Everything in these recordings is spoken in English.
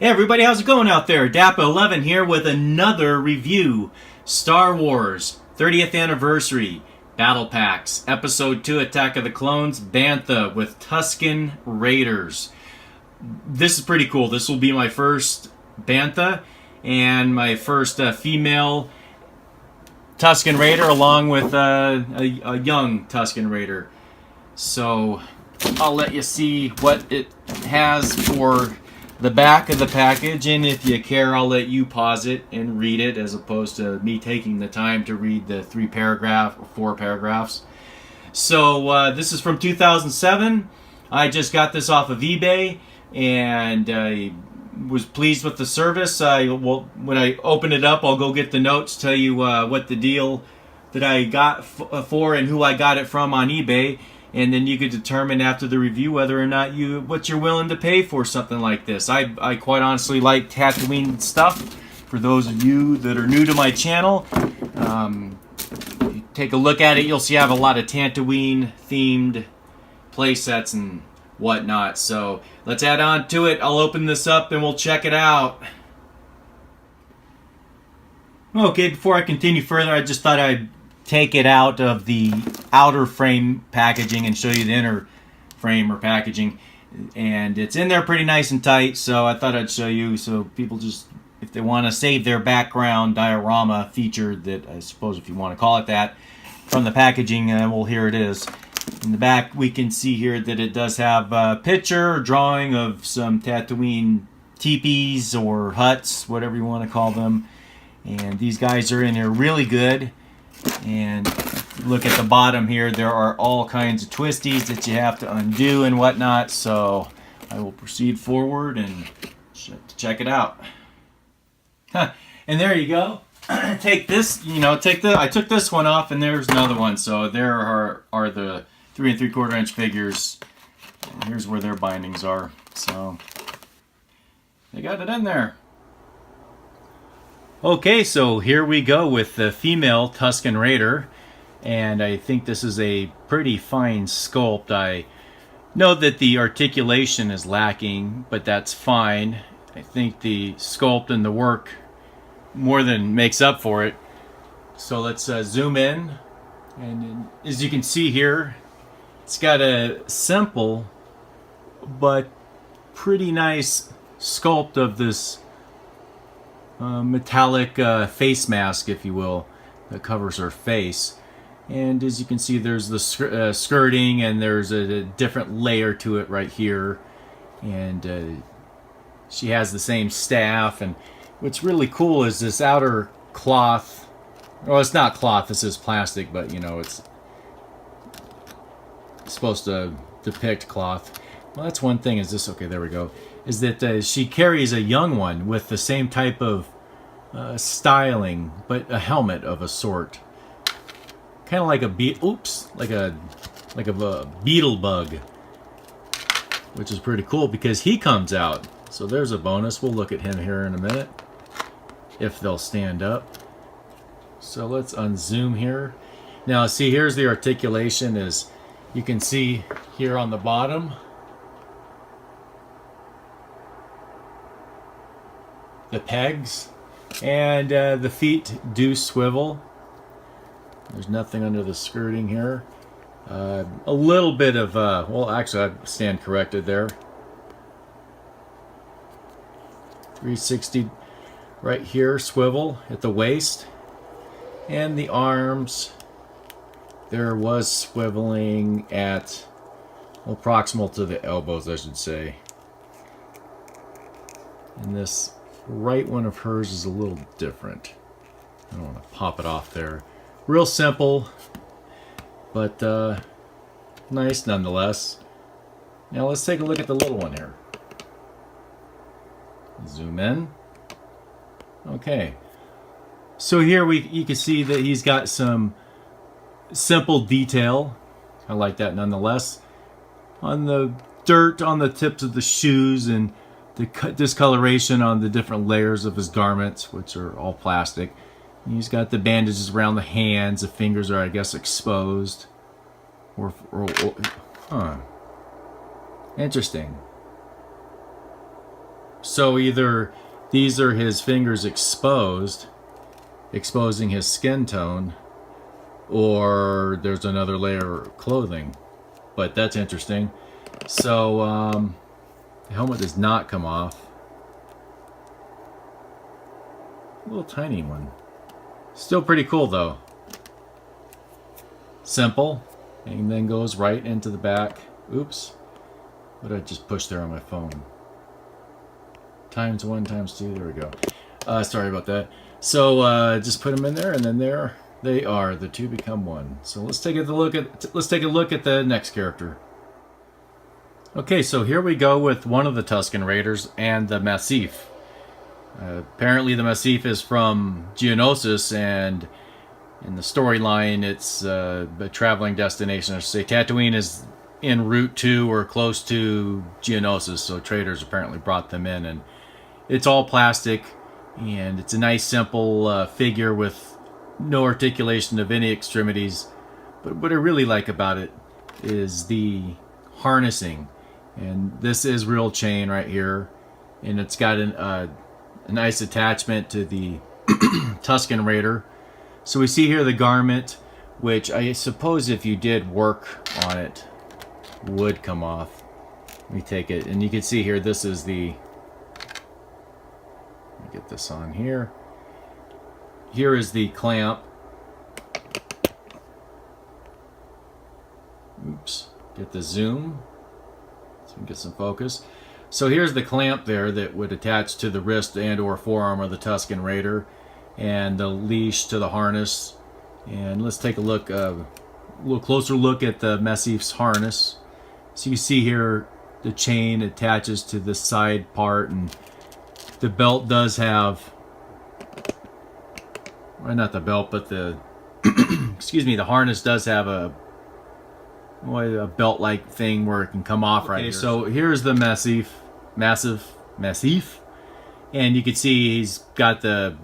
Hey everybody, how's it going out there? Dappa11 here with another review. Star Wars 30th Anniversary Battle Packs, Episode 2 Attack of the Clones, Bantha with Tusken Raiders. This is pretty cool. This will be my first Bantha and my first female Tusken Raider along with a young Tusken Raider. So I'll let you see what it has for the back of the package, and if you care, I'll let you pause it and read it as opposed to me taking the time to read the 4 paragraphs. So this is from 2007. I just got this off of eBay and I was pleased with the service. When I open it up, I'll go get the notes, tell you what the deal that I got for and who I got it from on eBay. And then you could determine after the review whether or not what you're willing to pay for something like this. I quite honestly like Tatooine stuff. For those of you that are new to my channel, you take a look at it, you'll see I have a lot of Tatooine themed play sets and whatnot. So let's add on to it. I'll open this up and we'll check it out. Okay, before I continue further, I just thought I'd take it out of the outer frame packaging and show you the inner frame or packaging, and it's in there pretty nice and tight, so I thought I'd show you so people just, if they want to save their background diorama feature, that I suppose if you want to call it that, from the packaging, well, here it is. In the back we can see here that it does have a picture or drawing of some Tatooine teepees or huts, whatever you want to call them, and these guys are in here really good. And look at the bottom here, there are all kinds of twisties that you have to undo and whatnot, so I will proceed forward and check it out. And there you go. Take this, I took this one off and there's another one, so there are the 3 3/4 inch figures. And here's where their bindings are, so they got it in there. Okay, so here we go with the female Tusken Raider, and I think this is a pretty fine sculpt. I know that the articulation is lacking, but that's fine. I think the sculpt and the work more than makes up for it. So let's zoom in, and as you can see here, it's got a simple but pretty nice sculpt of this metallic face mask, if you will, that covers her face. And as you can see, there's the skirting, and there's a different layer to it right here. And she has the same staff. And what's really cool is this outer cloth. Well, it's not cloth, this is plastic, but it's supposed to depict cloth. Well, that's one thing, is this, okay, there we go, is that she carries a young one with the same type of styling, but a helmet of a sort. Kind of like a beetle bug, which is pretty cool because he comes out. So there's a bonus. We'll look at him here in a minute, if they'll stand up. So let's unzoom here. Now see, here's the articulation, as you can see here on the bottom. The pegs, and the feet do swivel. There's nothing under the skirting here. A little bit of, well, actually, I stand corrected there. 360 right here, swivel at the waist. And the arms, there was swiveling at, well, proximal to the elbows, I should say. And this right one of hers is a little different. I don't want to pop it off there. Real simple, but nice nonetheless. Now let's take a look at the little one here. Zoom in. Okay. So here you can see that he's got some simple detail. I like that nonetheless. On the dirt on the tips of the shoes, and the discoloration on the different layers of his garments, which are all plastic. And he's got the bandages around the hands. The fingers are, I guess, exposed. Huh. Interesting. So So either these are his fingers exposed, exposing his skin tone, or there's another layer of clothing. But that's interesting. So the helmet does not come off. A little tiny one. Still pretty cool though. Simple. And then goes right into the back. Oops. What did I just push there on my phone? ×1, ×2. There we go. Sorry about that. So just put them in there, and then there they are. The two become one. So let's take a look at the next character. Okay, so here we go with one of the Tusken Raiders and the Massiff. Apparently the Massiff is from Geonosis, and in the storyline it's a traveling destination. I should say Tatooine is en route to or close to Geonosis, so traders apparently brought them in, and it's all plastic, and it's a nice simple figure with no articulation of any extremities. But what I really like about it is the harnessing, and this is real chain right here, and it's got a nice attachment to the Tusken Raider. So we see here the garment, which I suppose if you did work on it would come off. Let me take it, and you can see here this is the, let me get this on here. Here is the clamp. Oops, get the zoom so we can get some focus. So here's the clamp there that would attach to the wrist and or forearm of the Tusken Raider, and the leash to the harness. And let's take a little closer look at the Massiff's harness. So you see here the chain attaches to the side part, and the belt does have, well, not the belt, but the excuse me, the harness does have a belt-like thing where it can come off right here. So here's the Massiff, and you can see he's got the,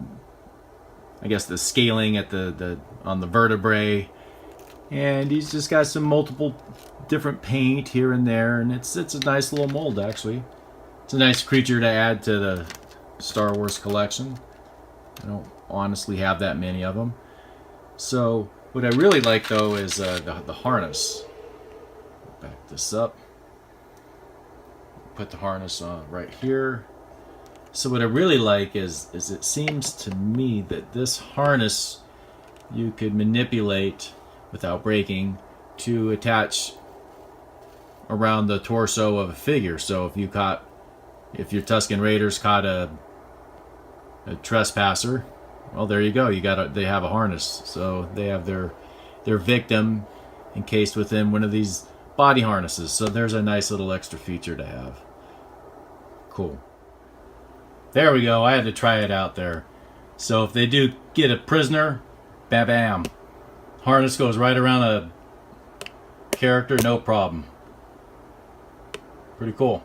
I guess, the scaling at the on the vertebrae, and he's just got some multiple different paint here and there, and it's a nice little mold actually. It's a nice creature to add to the Star Wars collection. I don't honestly have that many of them. So what I really like though is the harness. Back this up. Put the harness on right here. So what I really like is it seems to me that this harness you could manipulate without breaking to attach around the torso of a figure. So if your Tusken Raiders caught a trespasser, well, there you go. They have a harness. So they have their victim encased within one of these body harnesses. So there's a nice little extra feature to have. Cool. There we go. I had to try it out there. So if they do get a prisoner, bam bam, harness goes right around a character, no problem. Pretty cool.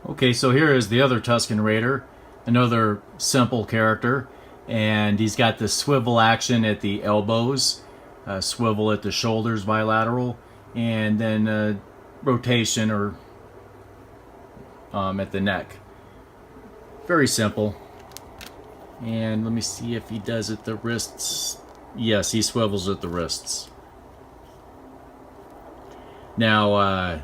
Okay, so here is the other Tusken Raider, another simple character, and he's got the swivel action at the elbows, swivel at the shoulders bilateral, and then rotation or at the neck. Very simple. And let me see if he does at the wrists. Yes, he swivels at the wrists. Now,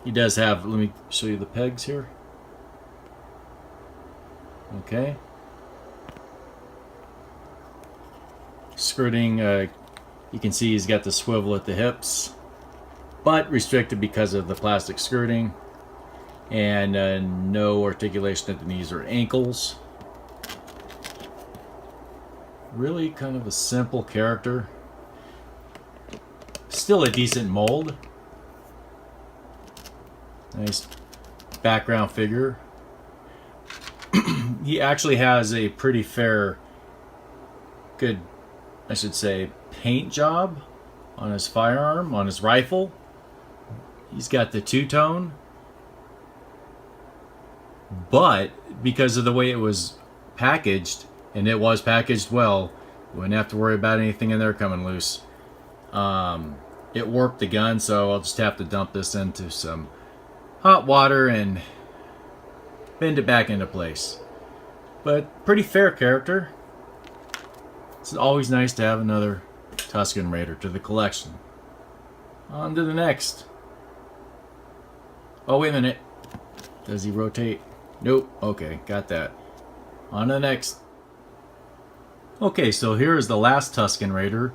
he does have, let me show you the pegs here. Okay. Skirting, you can see he's got the swivel at the hips, but restricted because of the plastic skirting, and no articulation at the knees or ankles. Really kind of a simple character. Still a decent mold. Nice background figure. He actually has a pretty good, I should say, paint job on his firearm, on his rifle. He's got the two-tone, but because of the way it was packaged, and it was packaged well, you wouldn't have to worry about anything in there coming loose. it warped the gun, so I'll just have to dump this into some hot water and bend it back into place. But pretty fair character. It's always nice to have another Tusken Raider to the collection. On to the next. Oh, wait a minute. Does he rotate? Nope. Okay, got that. On to the next. Okay, so here is the last Tusken Raider.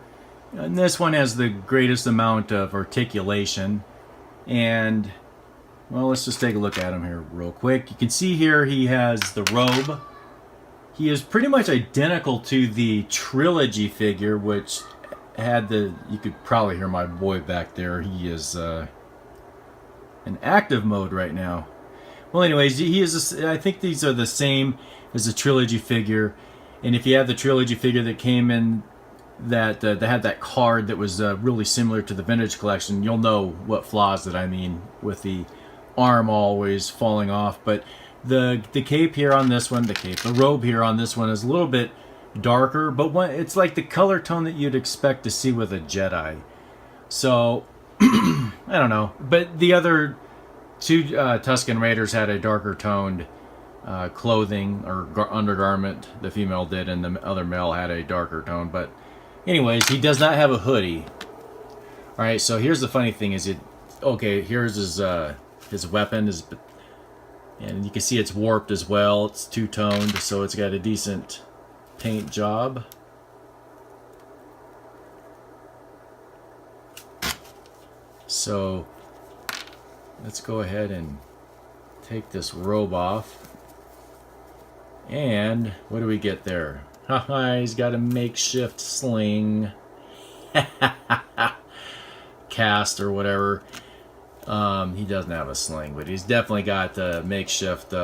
And this one has the greatest amount of articulation. And, well, let's just take a look at him here real quick. You can see here he has the robe. He is pretty much identical to the Trilogy figure, which had the... You could probably hear my boy back there. He is in active mode right now. Well, anyways, he is. I think these are the same as the Trilogy figure. And if you have the Trilogy figure that came in, that had that card that was really similar to the Vintage Collection, you'll know what flaws that I mean, with the arm always falling off. But the cape here on this one, the robe here on this one is a little bit darker, but it's like the color tone that you'd expect to see with a Jedi. So I don't know, but the other two Tusken Raiders had a darker toned clothing or undergarment. The female did, and the other male had a darker tone. But anyways, he does not have a hoodie. All right, so here's the funny thing: here's his weapon and you can see it's warped as well. It's two-toned, so it's got a decent paint job. So let's go ahead and take this robe off. And what do we get there? Haha, he's got a makeshift sling. Cast or whatever. He doesn't have a sling, but he's definitely got the makeshift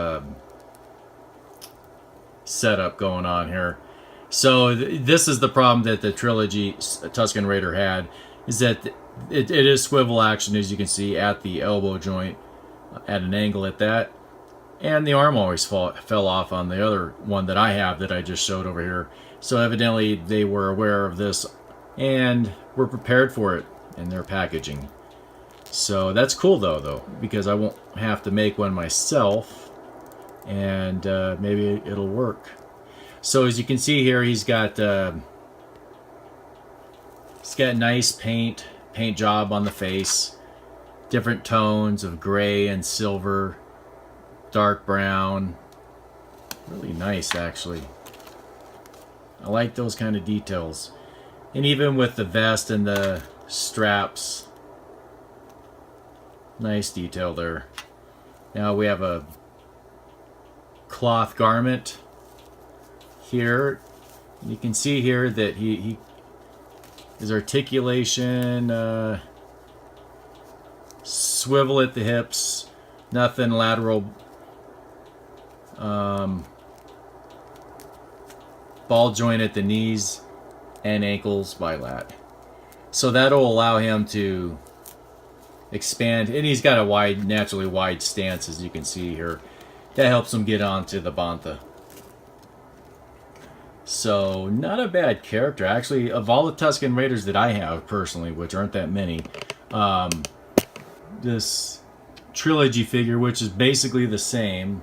setup going on here. So this is the problem that the Trilogy Tusken Raider had, is that it is swivel action, as you can see, at the elbow joint, at an angle at that. And the arm always fell off on the other one that I have that I just showed over here. So evidently they were aware of this and were prepared for it in their packaging. So that's cool though, because I won't have to make one myself, and maybe it'll work. So as you can see here, he's got nice paint job on the face, different tones of gray and silver, dark brown. Really nice, actually. I like those kind of details. And even with the vest and the straps, nice detail there. Now we have a cloth garment here. You can see here that his articulation, swivel at the hips, nothing lateral, ball joint at the knees and ankles bilat. So that'll allow him to expand, and he's got a naturally wide stance, as you can see here. That helps him get onto the Bantha. So not a bad character, actually. Of all the Tusken Raiders that I have personally, which aren't that many, this Trilogy figure, which is basically the same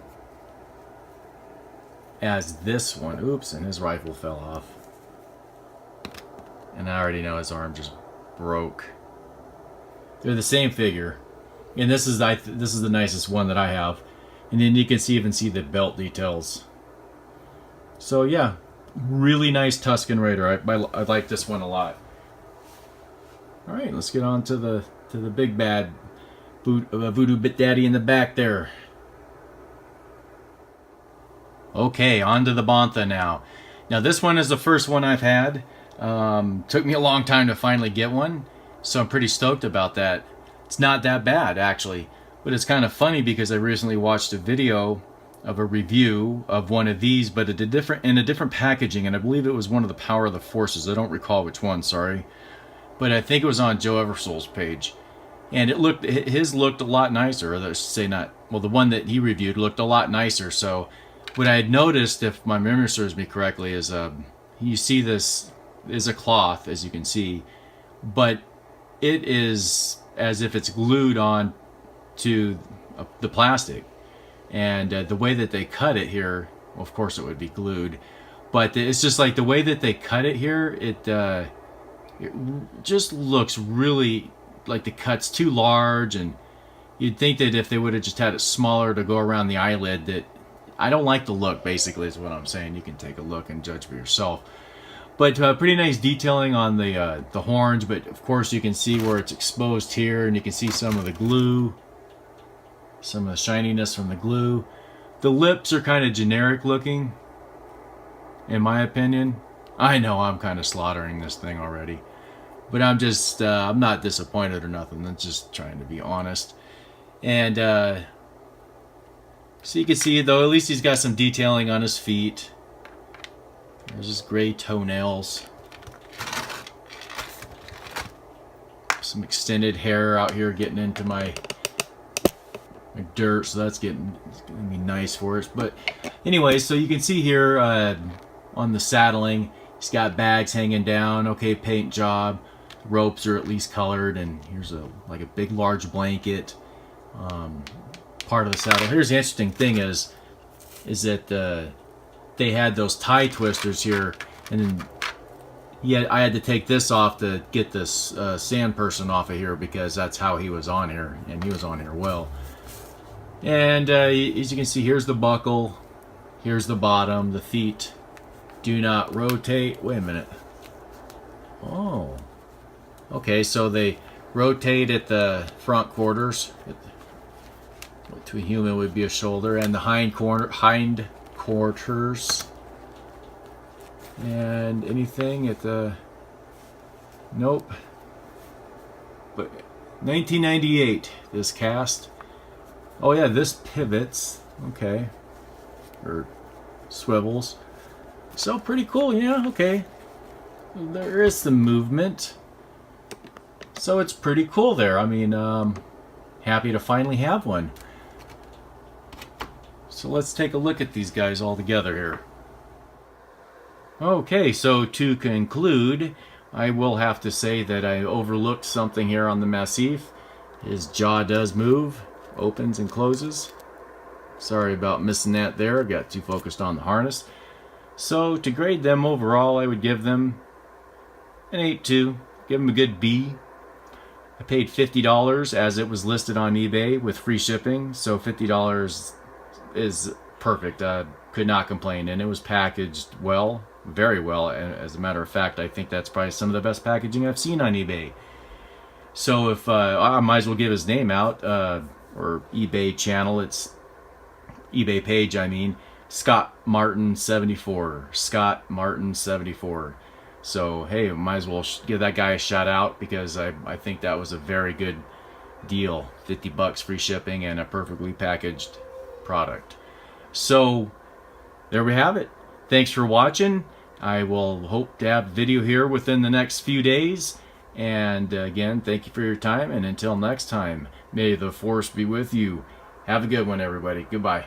as this one. Oops, and his rifle fell off. And I already know his arm just broke. They're the same figure, and this is the nicest one that I have. And then you can even see the belt details. So yeah, really nice Tusken Raider. I like this one a lot. All right, let's get on to the big bad Voodoo Bit Daddy in the back there. Okay, on to the Bantha now. Now this one is the first one I've had. Took me a long time to finally get one, so I'm pretty stoked about that. It's not that bad, actually. But it's kind of funny because I recently watched a video of a review of one of these, but in a different packaging, and I believe it was one of the Power of the Forces. I don't recall which one, sorry. But I think it was on Joe Eversole's page. And his looked a lot nicer, or let's say not, well, the one that he reviewed looked a lot nicer. So what I had noticed, if my memory serves me correctly, is you see this is a cloth, as you can see, but it is as if it's glued on to the plastic. And the way that they cut it here, well, of course it would be glued, but it's just like the way that they cut it here, it just looks really like the cut's too large, and you'd think that if they would have just had it smaller to go around the eyelid, that I don't like the look, basically is what I'm saying. You can take a look and judge for yourself. But pretty nice detailing on the horns, but of course you can see where it's exposed here, and you can see some of the glue, some of the shininess from the glue. The lips are kind of generic looking, in my opinion. I know I'm kind of slaughtering this thing already, but I'm just, I'm not disappointed or nothing. I'm just trying to be honest. And so you can see, though, at least he's got some detailing on his feet. There's his gray toenails. Some extended hair out here getting into my dirt, so it's gonna be nice for us. But anyway, so you can see here on the saddling, he's got bags hanging down. Okay, paint job. Ropes are at least colored, and here's like a big large blanket. Part of the saddle. Here's the interesting thing is that they had those tie twisters here, and then I had to take this off to get this sand person off of here, because that's how he was on here, and he was on here well. And as you can see, here's the buckle, here's the bottom, the feet do not rotate. Wait a minute. Oh, okay, so they rotate at the front quarters. What to a human would be a shoulder, and the hind quarters. And anything at the, nope. But 1998, this cast. Oh yeah, this pivots. Okay. Or swivels. So pretty cool, yeah, okay. There is some movement. So it's pretty cool there. I mean, happy to finally have one. So let's take a look at these guys all together here. Okay, so to conclude, I will have to say that I overlooked something here on the Massiff. His jaw does move, opens and closes. Sorry about missing that there, got too focused on the harness. So to grade them overall, I would give them an 8.2, give them a good B. I paid $50 as it was listed on eBay with free shipping, so $50 is perfect. Could not complain, and it was packaged well, very well. And as a matter of fact, I think that's probably some of the best packaging I've seen on eBay. So if I might as well give his name out, or eBay channel, it's eBay page, I mean, Scott Martin 74, Scott Martin 74. So hey, might as well give that guy a shout out, because I think that was a very good deal. $50 free shipping and a perfectly packaged product. So there we have it. Thanks for watching. I will hope to have a video here within the next few days. And again, thank you for your time, and until next time, may the force be with you. Have a good one, everybody. Goodbye.